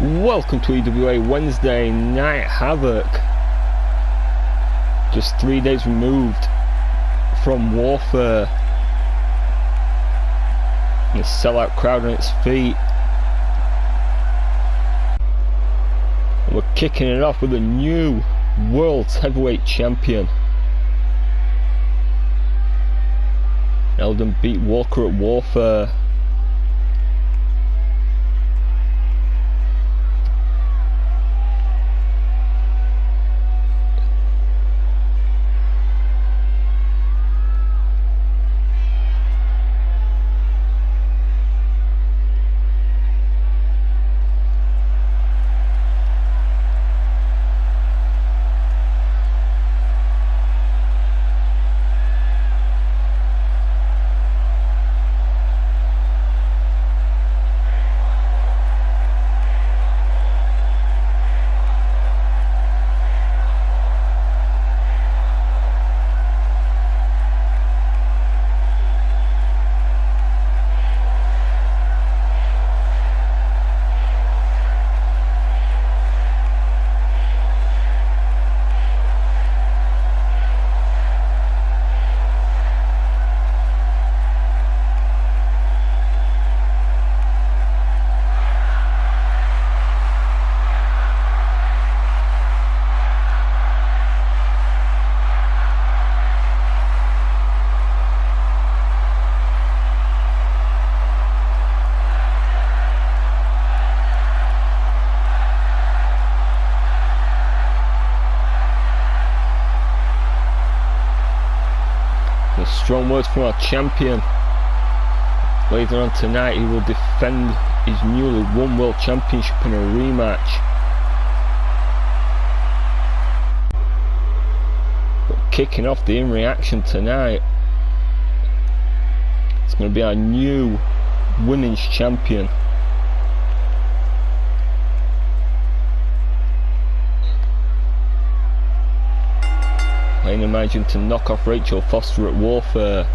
Welcome to EWA Wednesday Night Havoc. Just 3 days removed from Warfare. And a sellout crowd on its feet. And we're kicking it off with a new World Heavyweight Champion. Eldon beat Walker at Warfare. Strong words from our champion. Later on tonight he will defend his newly won World Championship in a rematch. But kicking off the in-reaction tonight, it's going to be our new Women's Champion. I imagine to knock off Rachel Foster at Warfare.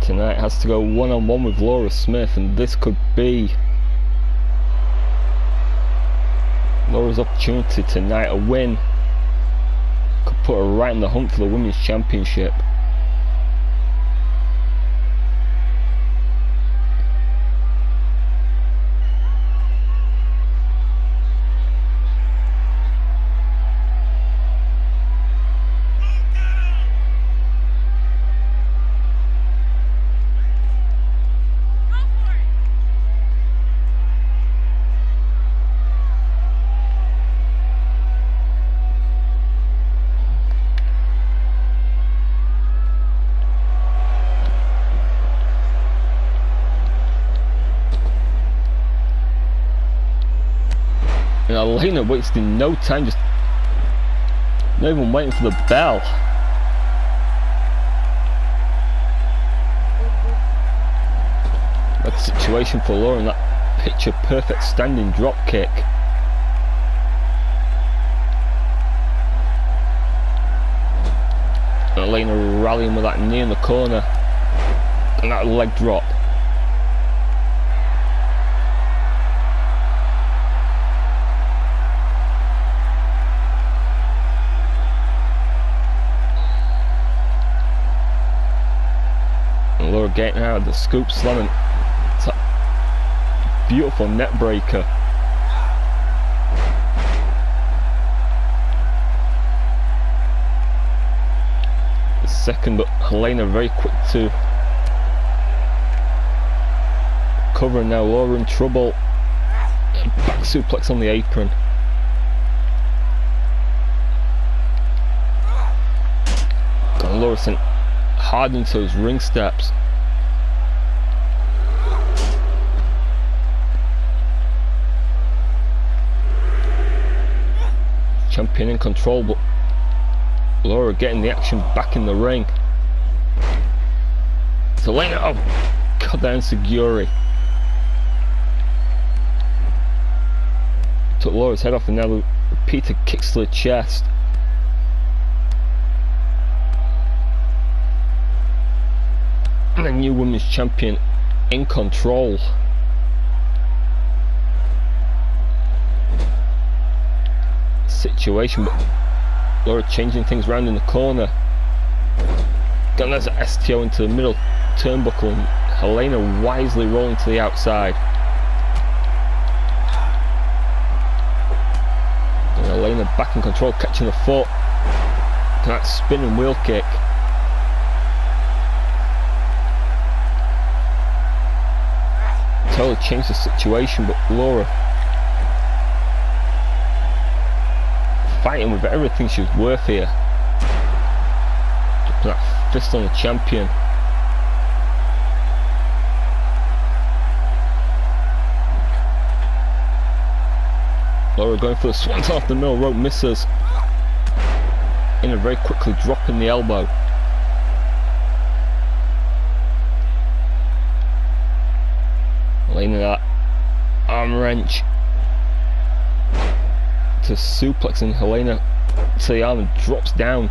Tonight has to go one-on-one with Laura Smith, and this could be Laura's opportunity tonight. A win could put her right in the hunt for the Women's Championship. And Elena wasting no time, just not even waiting for the bell. That situation for Laura, and that picture perfect standing drop kick. And Elena rallying with that knee in the corner and that leg drop. Laura getting out of the scoop, slamming. It's a beautiful net breaker. The second, but Helena very quick to cover. Now Laura in trouble. Back suplex on the apron. Got Laura sent hard into those ring steps. Champion in control, but Laura getting the action back in the ring. Helena, oh god, that enziguri. Took Laura's head off, and now repeated kicks to the chest. And the new women's champion in control. Situation, but Laura changing things around in the corner. Got another STO into the middle turnbuckle, and Helena wisely rolling to the outside. And Helena back in control, catching the foot. That spinning wheel kick. Totally changed the situation, but Laura fighting with everything she was worth here. Just put that fist on the champion. Laura going for the swanton off the middle rope, misses. In a very quickly dropping the elbow. Laying that arm wrench to suplexing Helena to the arm, and drops down.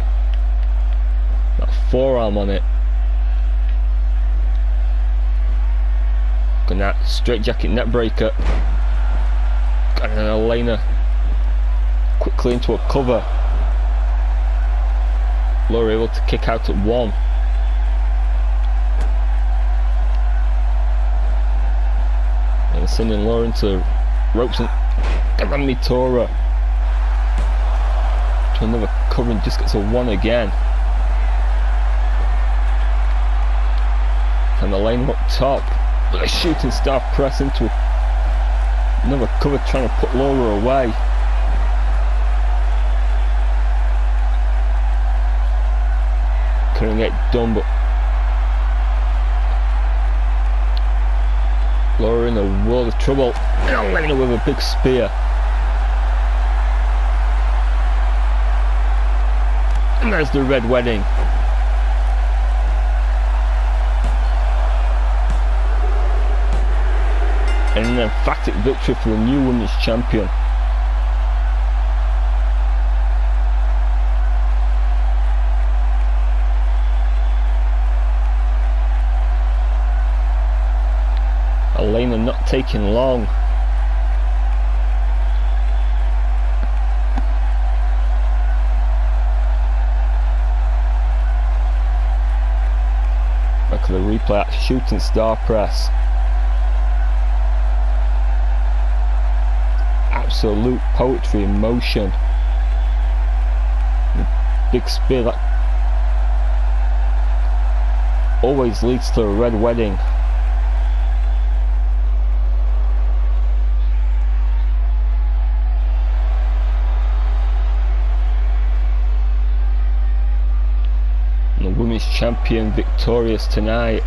That forearm on it. Got that straight jacket net breaker. Got an Helena quickly into a cover. Laura able to kick out at one. And sending Laura into ropes, and got that Mitora to another cover, and just gets a one again. And the lane up top with a shooting star press into another cover, trying to put Laura away. Couldn't get done, but Laura in a world of trouble. And Helena with a big spear. And there's the red wedding. And an emphatic victory for the new women's champion. Helena not taking long. Back to the replay, that shooting star press. Absolute poetry in motion. The big spear that always leads to a red wedding. And the women's champion victorious tonight.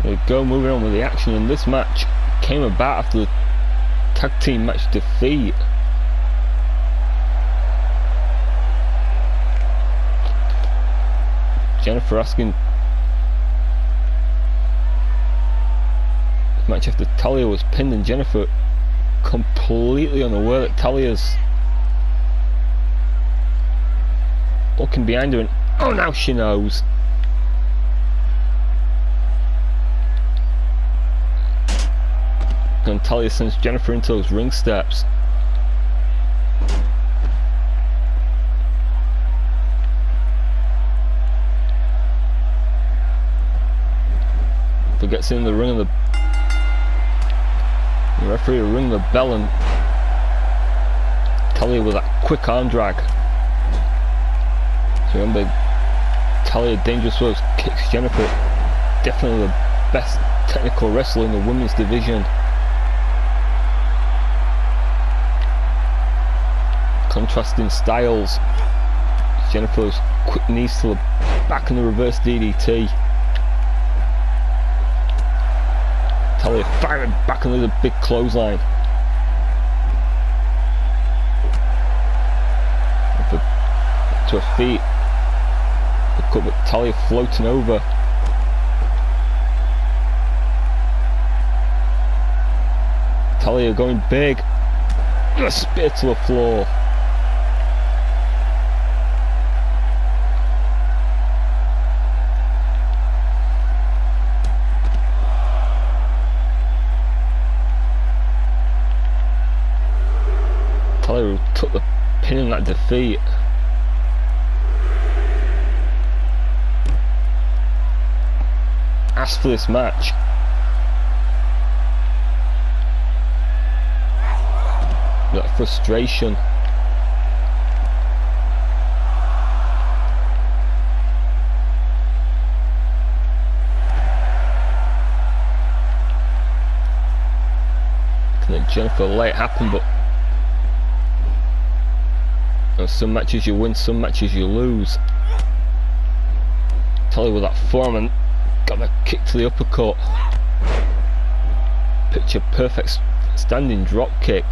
There we go, moving on with the action, and this match came about after the tag team match defeat. Jennifer asking this match after Talia was pinned, and Jennifer completely unaware that Talia's looking behind her, and oh, now she knows. And Talia sends Jennifer into those ring steps. gets in the ring of the referee will ring the bell and Talia with that quick arm drag. So remember, Talia dangerous with those kicks. Jennifer definitely the best technical wrestler in the women's division. Contrasting styles. Jennifer's quick knees to the back and the reverse DDT. Talia firing back under the big clothesline. To her feet. The cut, but Talia floating over. Talia going big. A spear to the floor. Talia took the pin in that defeat. Asked for this match. That frustration. Can let Jennifer let it happen, but some matches you win, some matches you lose. Talia with that forearm and got that kick to the uppercut. Picture perfect standing drop kick.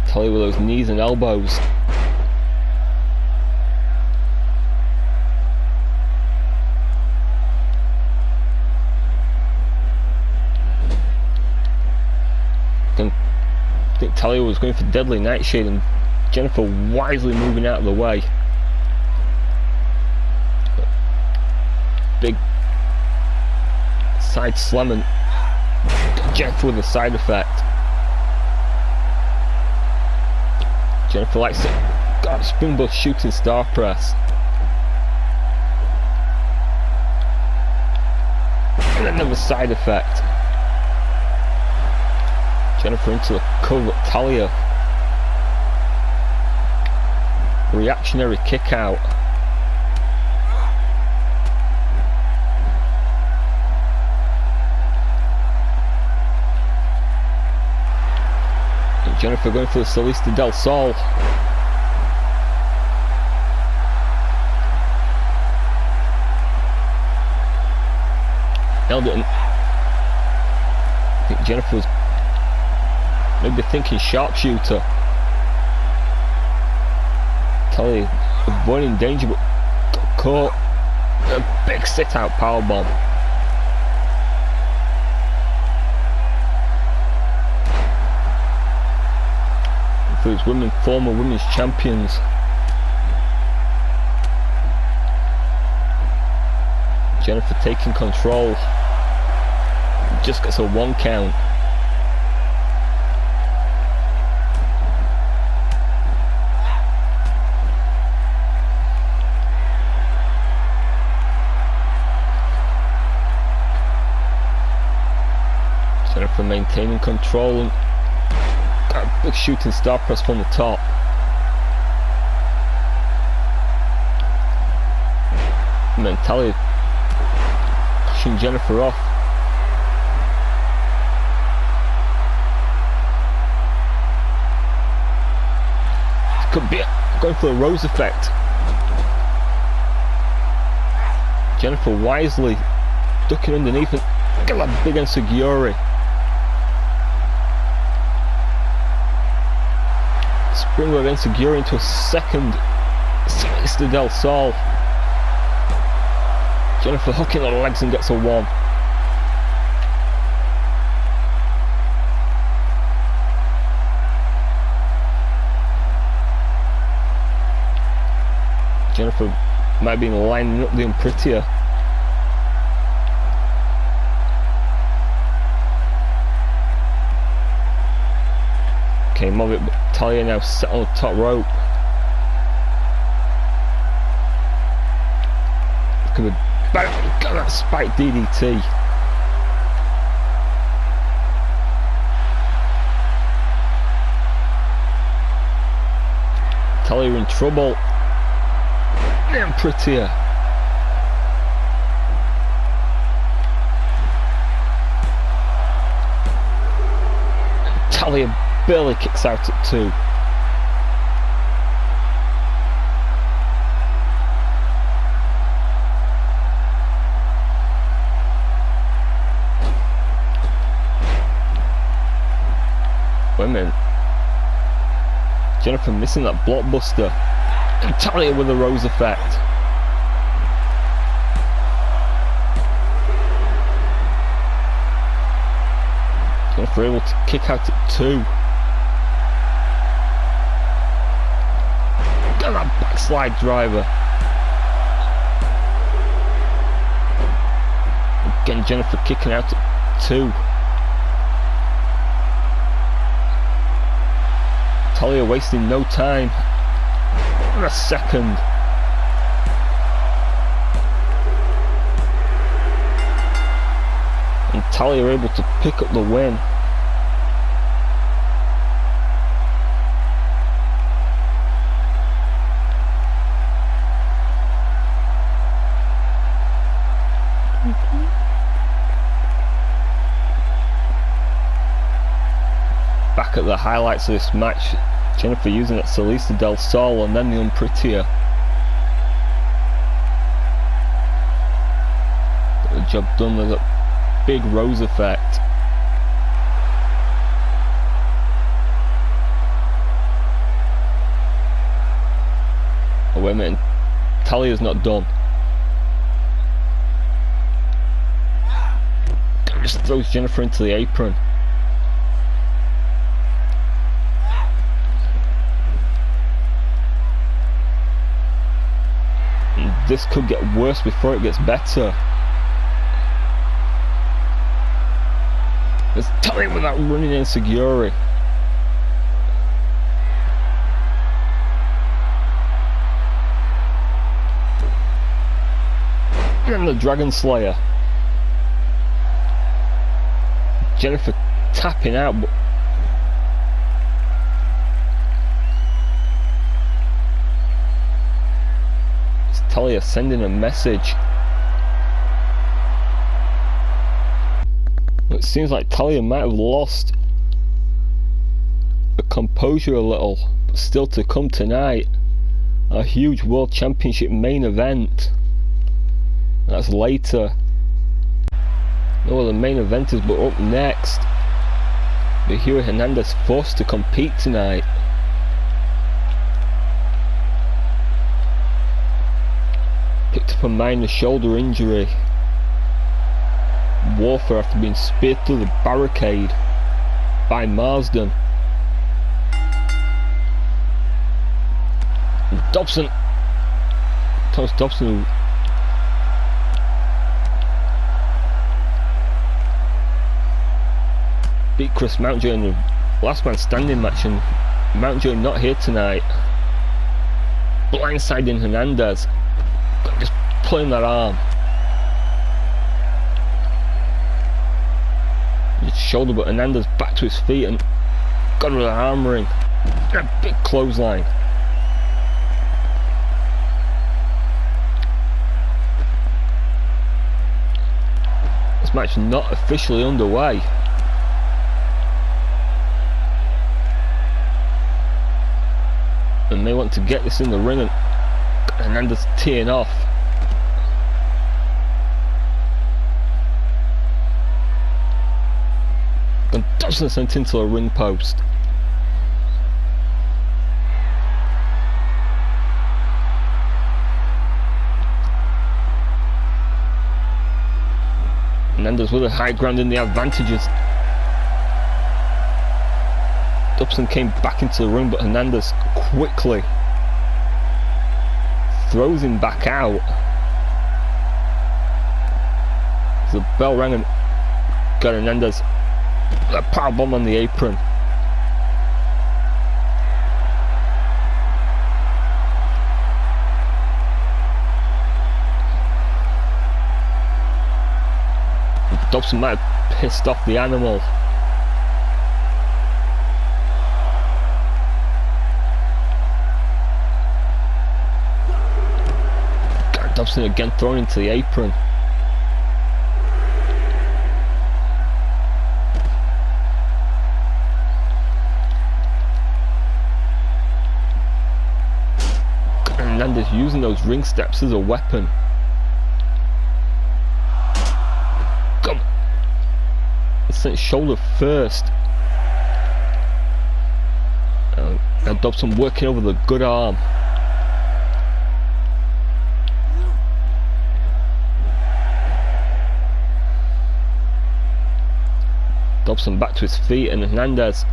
Talia with those knees and elbows. I think Talia was going for deadly nightshade and Jennifer wisely moving out of the way. Big side slam and Jennifer with a side effect. Jennifer likes it. Got a springboard shooting star press. And another side effect. Jennifer into the cover, Talia. Reactionary kick out. And Jennifer going for the Salista del Sol. Held it. I think Jennifer was maybe thinking sharpshooter. Talia avoiding danger but got caught. A big sit out powerbomb. For his women, former women's champions. Jennifer taking control. Just gets a 1 count. Jennifer maintaining control and got a big shooting star press from the top. And then Talia pushing Jennifer off. This could be going for a Rose effect. Jennifer wisely ducking underneath and got that big enseguri. Springboard enseguri into a second Salista del Sol. Jennifer hooking the legs and gets a 1. Jennifer might be lining up the Unprettier. Came of it, but Talia now set on the top rope. Look at the Got that spike DDT. Talia in trouble. And prettier. Talia barely kicks out at 2. Wait a minute. Jennifer missing that blockbuster. And Talia with a Rose effect. Jennifer able to kick out at 2. Got that backslide driver. Again, Jennifer kicking out at 2. Talia wasting no time. And a second. And Talia able to pick up the win. Back at the highlights of this match, Jennifer using that Salisa del Sol and then the Unprettier. Got the job done with a big Rose effect. Oh wait a minute, Talia's not done. Just throws Jennifer into the apron. This could get worse before it gets better. There's Talia with that running insecurity. And the Dragon Slayer. Jennifer tapping out, but Talia sending a message. It seems like Talia might have lost the composure a little, but still to come tonight, a huge World Championship main event. That's later. No, the main event is, but up next, the Hero Hernandez forced to compete tonight. Picked up a minor shoulder injury. Warfare after being speared through the barricade by Marsden. And Dobson. Thomas Dobson, who beat Chris Mountjoy in the last man standing match, and Mountjoy not here tonight. Blindsiding Hernandez. Just pulling that arm. His shoulder, but Hernandez back to his feet and got with an arm ring. And a big clothesline. This match not officially underway. And they want to get this in the ring, and Hernandez teeing off. And Dobson sent into a ring post. Hernandez with a high ground in the advantages. Dobson came back into the ring, but Hernandez quickly throws him back out. The bell rang and got Hernandez a powerbomb on the apron. Dobson might have pissed off the animal. Dobson again thrown into the apron. Hernandez using those ring steps as a weapon. Come. Sent shoulder first. And Dobson working over the good arm. Dobson back to his feet and Hernandez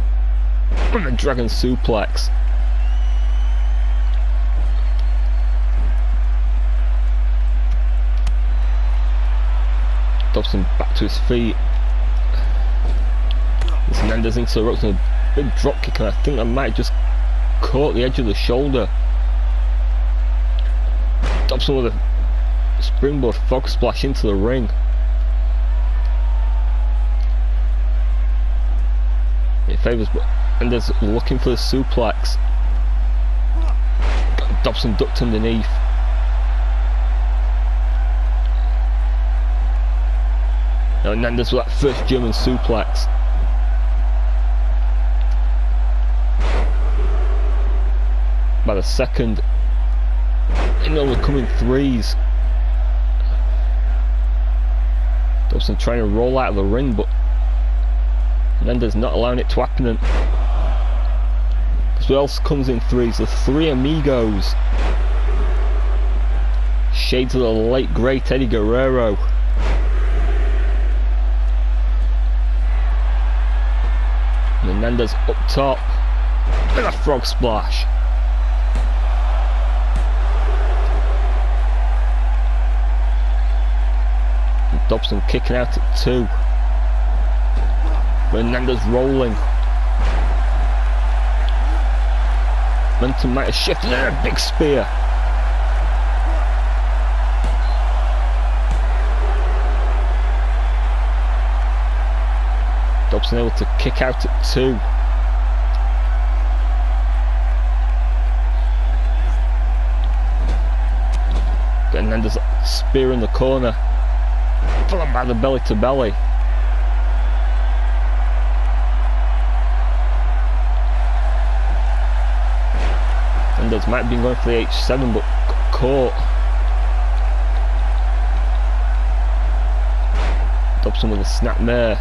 from a dragon suplex. Dobson back to his feet. This Hernandez into the ropes and a big drop kick, and I think I might just caught the edge of the shoulder. Dobson with a springboard frog splash into the ring. It favours, but Hernandez looking for the suplex. Dobson ducked underneath. Now Hernandez with that first German suplex. By the second, in all the coming threes. Dobson trying to roll out of the ring, but Hernandez not allowing it to happen. Because what else comes in threes? The Three Amigos. Shades of the late great Eddie Guerrero. And Hernandez up top. And a frog splash. And Dobson kicking out at 2. Hernandez rolling. Momentum might have shifted and a big spear. Dobson able to kick out at 2. Hernandez spear in the corner. Followed by the belly to belly. Hernandez might have been going for the H7 but got caught. Dobson with a snapmare.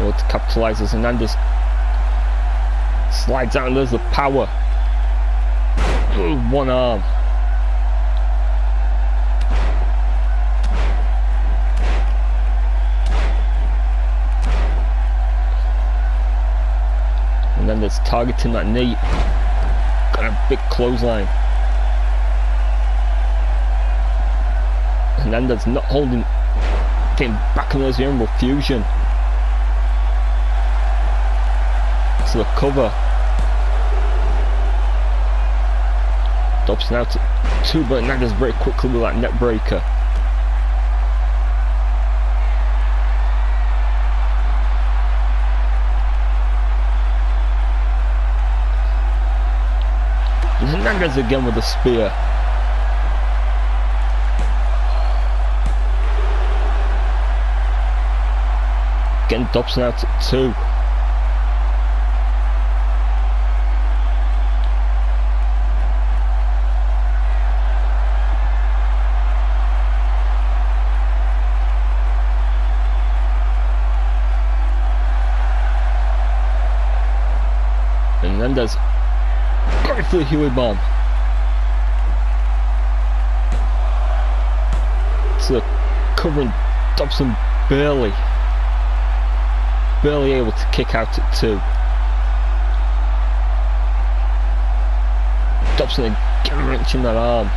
Able to capitalise as Hernandez slides out and there's the power. One arm. And then there's targeting that knee. Got a big clothesline. And then there's not holding. Getting back on those urinal fusion. To the cover. Dobson out at 2, but Hernandez very quickly with that net breaker. And Hernandez again with the spear. Again Dobson out at 2. Hernandez going for the Huey bomb. So covering Dobson barely able to kick out at 2. Dobson again wrenching that arm.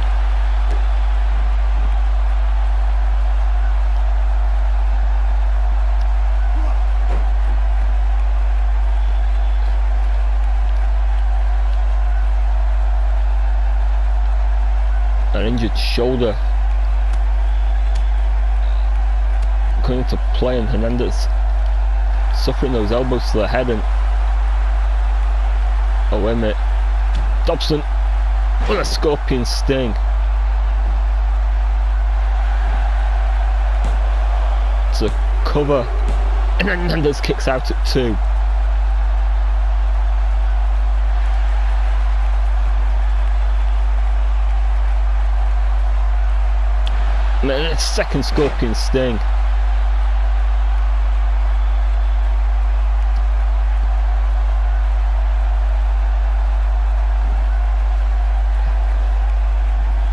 shoulder coming into play, and Hernandez suffering those elbows to the head. And oh, wait a minute, Dobson with a scorpion sting. To cover, and Hernandez kicks out at 2. And then a second scorpion sting.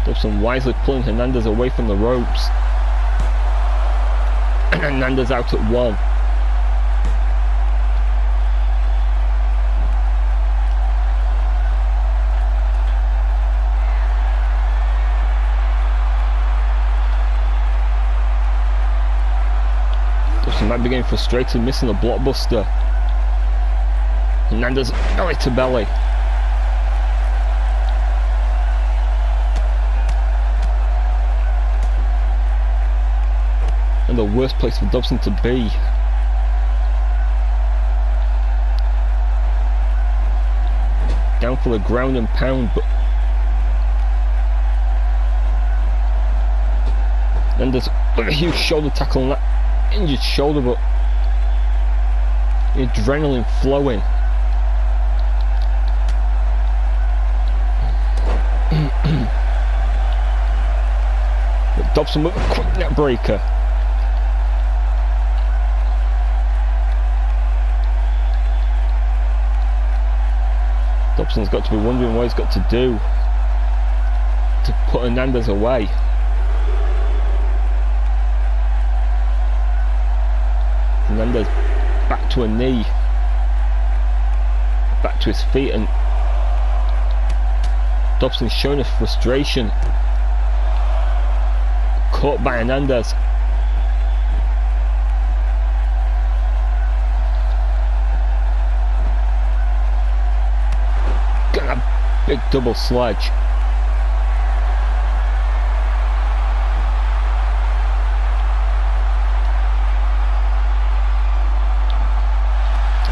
Dobson wisely pulling Hernandez away from the ropes. And Hernandez out at 1. Dobson might be getting frustrated, missing the blockbuster. Hernandez belly to belly. And the worst place for Dobson to be. Down for the ground and pound, but then there's a huge shoulder tackle on that injured shoulder, but the adrenaline flowing. But Dobson with a quick net breaker. Dobson's got to be wondering what he's got to do to put Hernandez away. Hernandez back to a knee, back to his feet, and Dobson's showing his frustration. Caught by Hernandez. Big double sledge.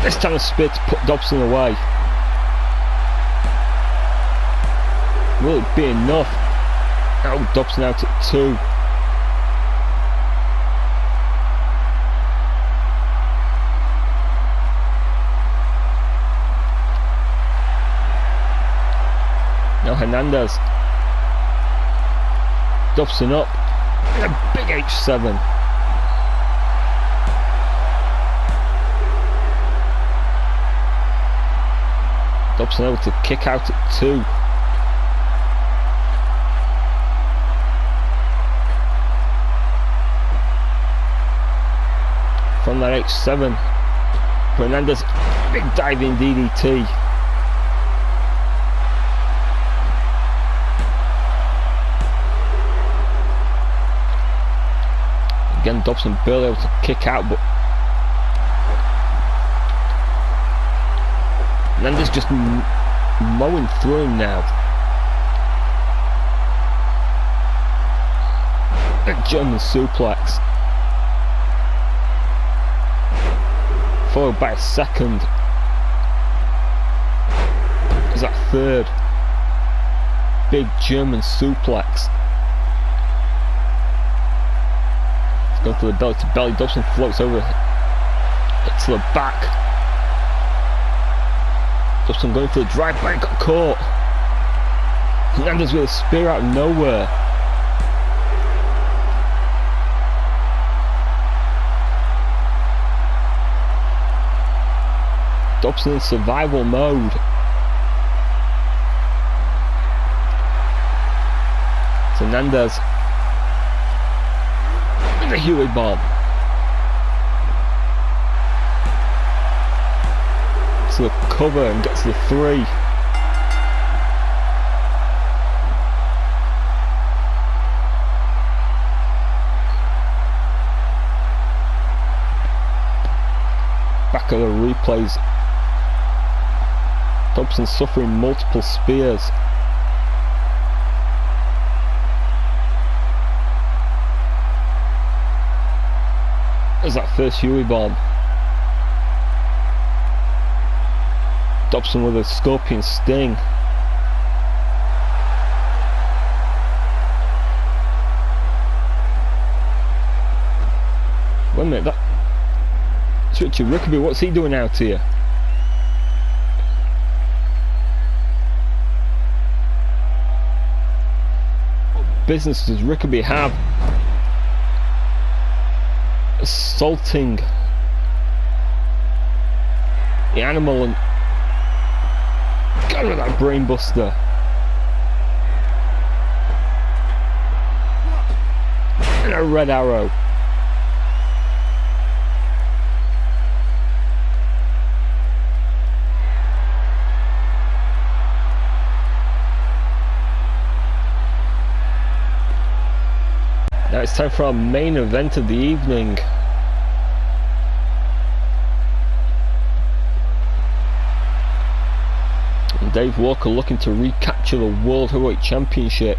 This time a spear to put Dobson away. Will it be enough? Oh, Dobson out at 2. Now Hernandez. Dobson up. And a big H7. Dobson able to kick out at 2. From that H7. Hernandez, big diving DDT. Again, Dobson barely able to kick out, but Hernandez just mowing through him now. A German suplex, followed by a second. Is that third? Big German suplex. Going for the belly to belly. Dobson floats over to the back. Dobson going for the drive by, got caught. Hernandez with a spear out of nowhere. Dobson in survival mode. It's Hernandez. The Huey bomb to the cover and gets the 3. Back of the replays, Dobson suffering multiple spears. There's that first Huey bomb. Dobson with a scorpion sting. Wait a minute, that's Richard Rickaby. What's he doing out here? What business does Rickaby have assaulting the animal and got rid of that brainbuster? And a red arrow. Now it's time for our main event of the evening. And Dave Walker looking to recapture the World Heavyweight Championship.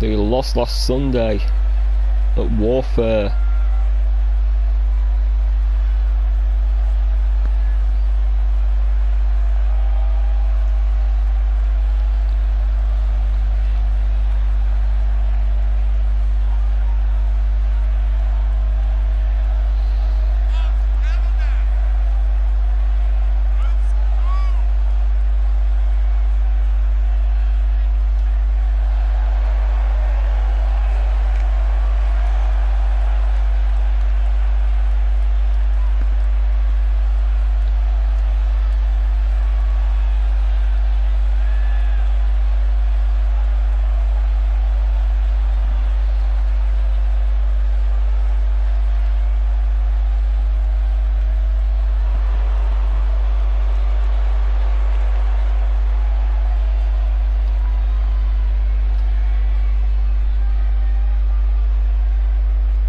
They lost last Sunday at Warfare.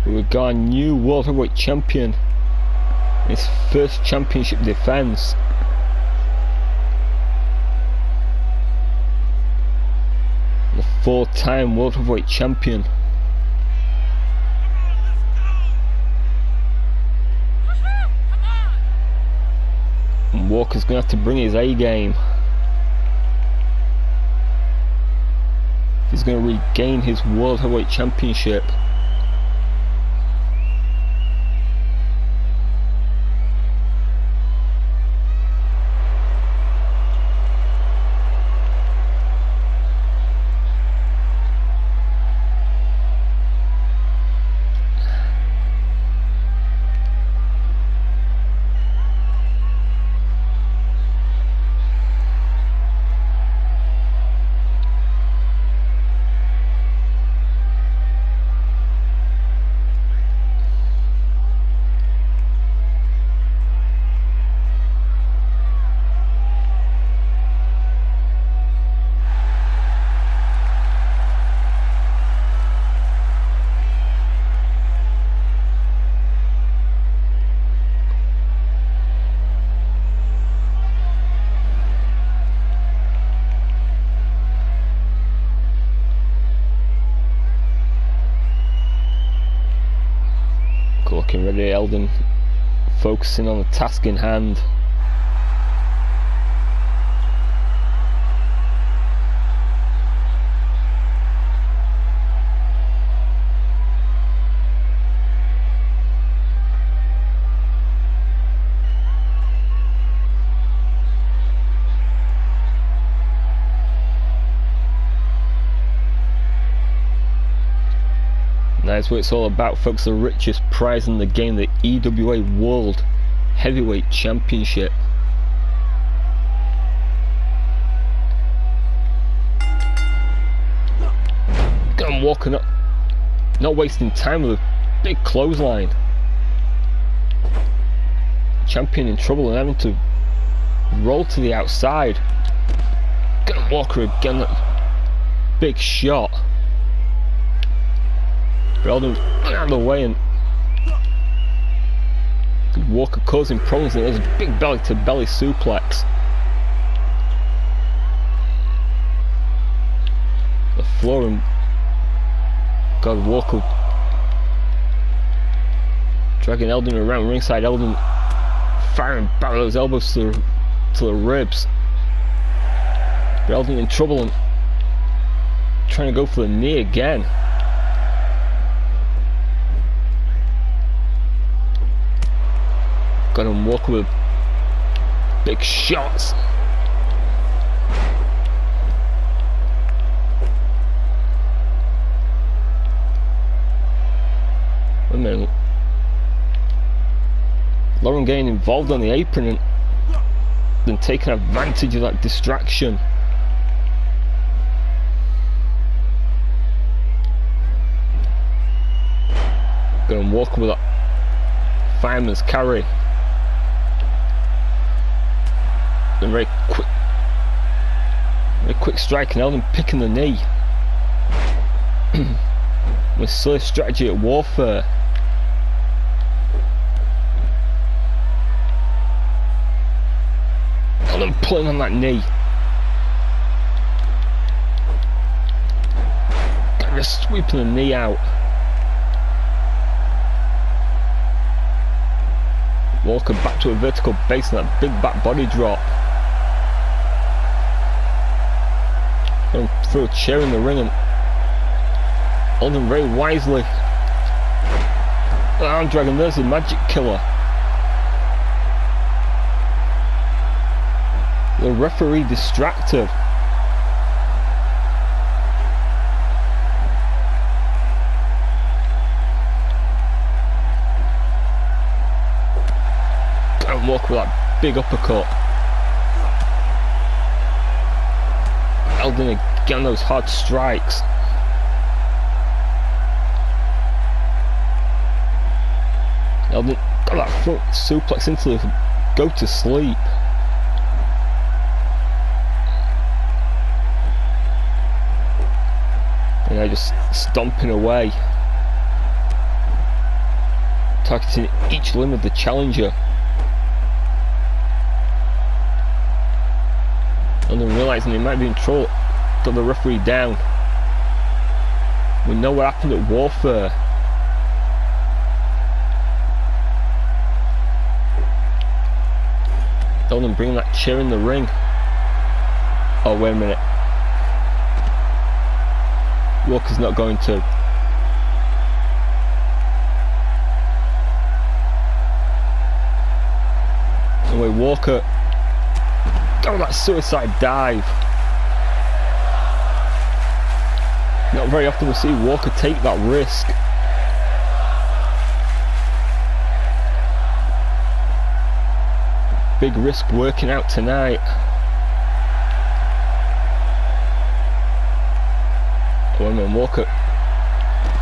We've got a new World Heavyweight Champion. His first championship defence. The 4-time World Heavyweight Champion. And Walker's going to have to bring his A game if he's going to regain his World Heavyweight Championship. Looking ready, Eldon focusing on the task in hand. That's what it's all about, folks. The richest prize in the game, the EWA World Heavyweight Championship. I'm walking up, not wasting time with a big clothesline. Champion in trouble and having to roll to the outside. Gonna Walker again, that big shot. Eldon out of the way, and Walker causing problems, and there's a big belly to belly suplex. The floor and God, Walker dragging Eldon around ringside. Eldon firing back with those elbows to the ribs. But Eldon in trouble and trying to go for the knee again. Got him Walker with big shots. Wait a minute. Lauren getting involved on the apron and then taking advantage of that distraction. Going Walker with that fireman's carry. Then very quick strike and Eldon picking the knee. With silly strategy at warfare. Eldon pulling on that knee. Kind of sweeping the knee out. Walker back to a vertical base and that big back body drop. And threw a chair in the ring and Eldon very wisely. Arm dragon, there's the magic killer. The referee distracted. Don't walk with that big uppercut. Eldon again, those hard strikes. Eldon got that front suplex into the go to sleep. And now just stomping away, targeting each limb of the challenger. And then realising he might be in trouble, got the referee down. We know what happened at Warfare. Eldon bringing that chair in the ring. Oh, wait a minute. Walker's not going to. Anyway, Walker. Oh, that suicide dive. Not very often we see Walker take that risk. Big risk working out tonight. Oh, and then Walker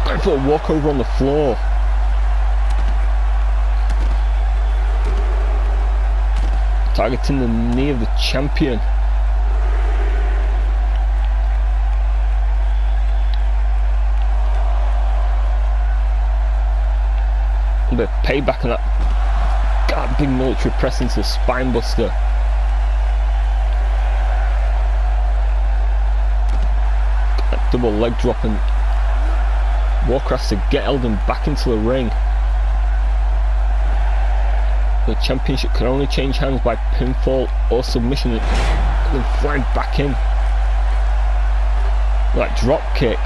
going for a walkover on the floor. Targeting the knee of the champion. A bit of payback on that. God, big military press into the spine buster. That double leg drop, and Walker has to get Eldon back into the ring. The championship can only change hands by pinfall or submission, and then flagged back in. That drop kick.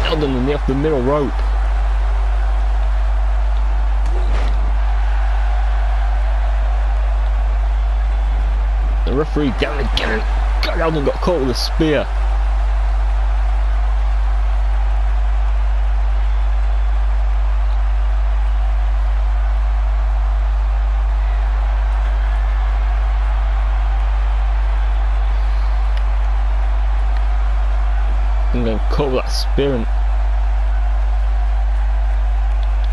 Eldon the knee off the middle rope. The referee down again. God, Eldon got caught with a spear. I'm going to caught with that spear, and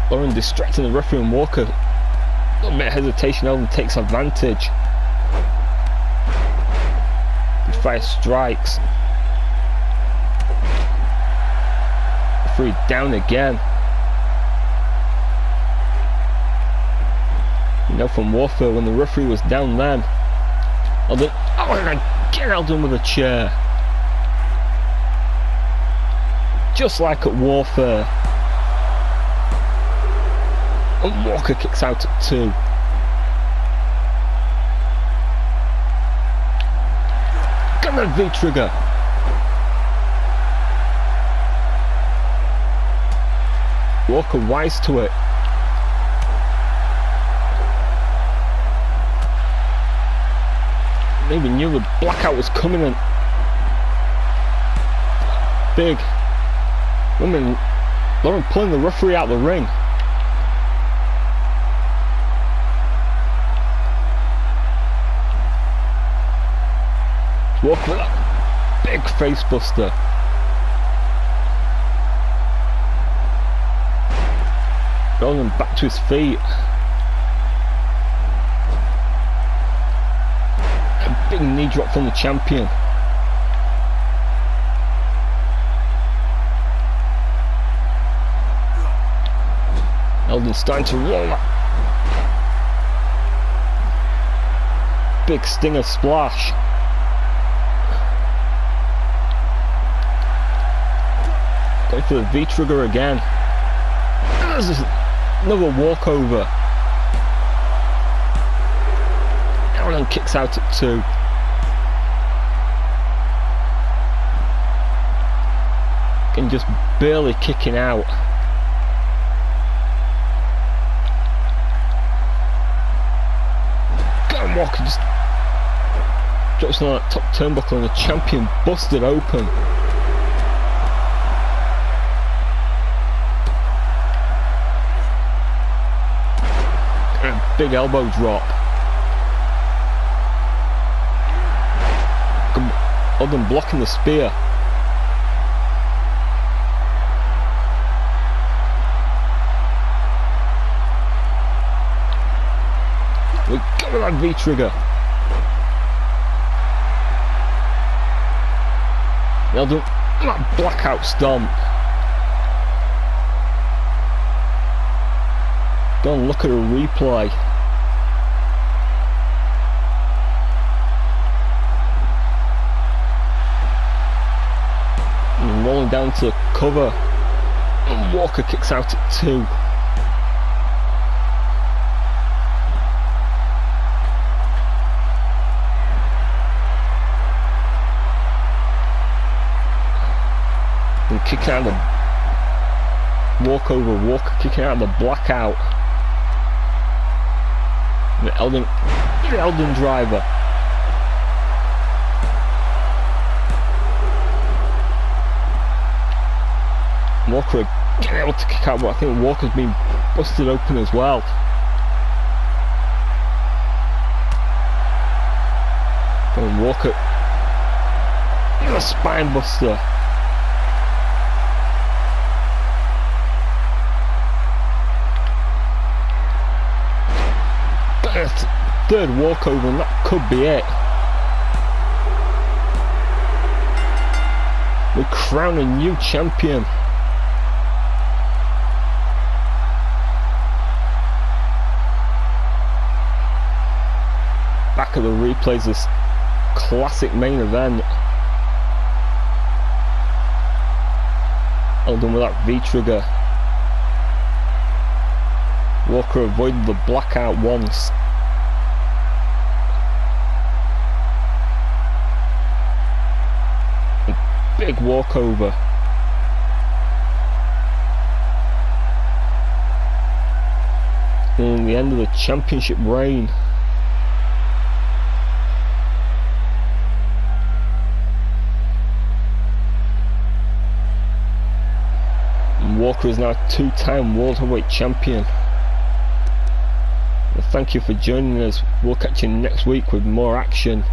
Lauren distracting the referee, and Walker, a little bit of hesitation. Eldon takes advantage. He fires strikes. Referee down again. You know from Warfare when the referee was down then. Eldon, oh, and again Eldon with a chair. just like at Warfare. And Walker kicks out at 2. Got that V-trigger. Walker wise to it. Maybe knew the blackout was coming and big. Lauren pulling the referee out of the ring. Walker with that big face buster. Rolling him back to his feet. A big knee drop from the champion. Eldon's starting to roll up. Big stinger splash. Going for the V-trigger again. There's another walkover. Eldon kicks out at 2. And just barely kicking out. Walker just drops on that top turnbuckle and the champion busted open. And a big elbow drop. Eldon blocking the spear. We got with that V-trigger. Eldon, that blackout stomp. Go and look at a replay. And rolling down to cover. And Walker kicks out at 2. And kicking out the walkover, Walker kicking out the blackout. And the Eldon driver. Walker getting able to kick out, but I think Walker's been busted open as well. And Walker in a spine buster. Third walkover, and that could be it. We crown a new champion. Back of the replays, this classic main event. Eldon with that V-trigger. Walker avoided the blackout once. A big walkover. And the end of the championship reign. And Walker is now a 2-time World Heavyweight Champion. Well, thank you for joining us. We'll catch you next week with more action.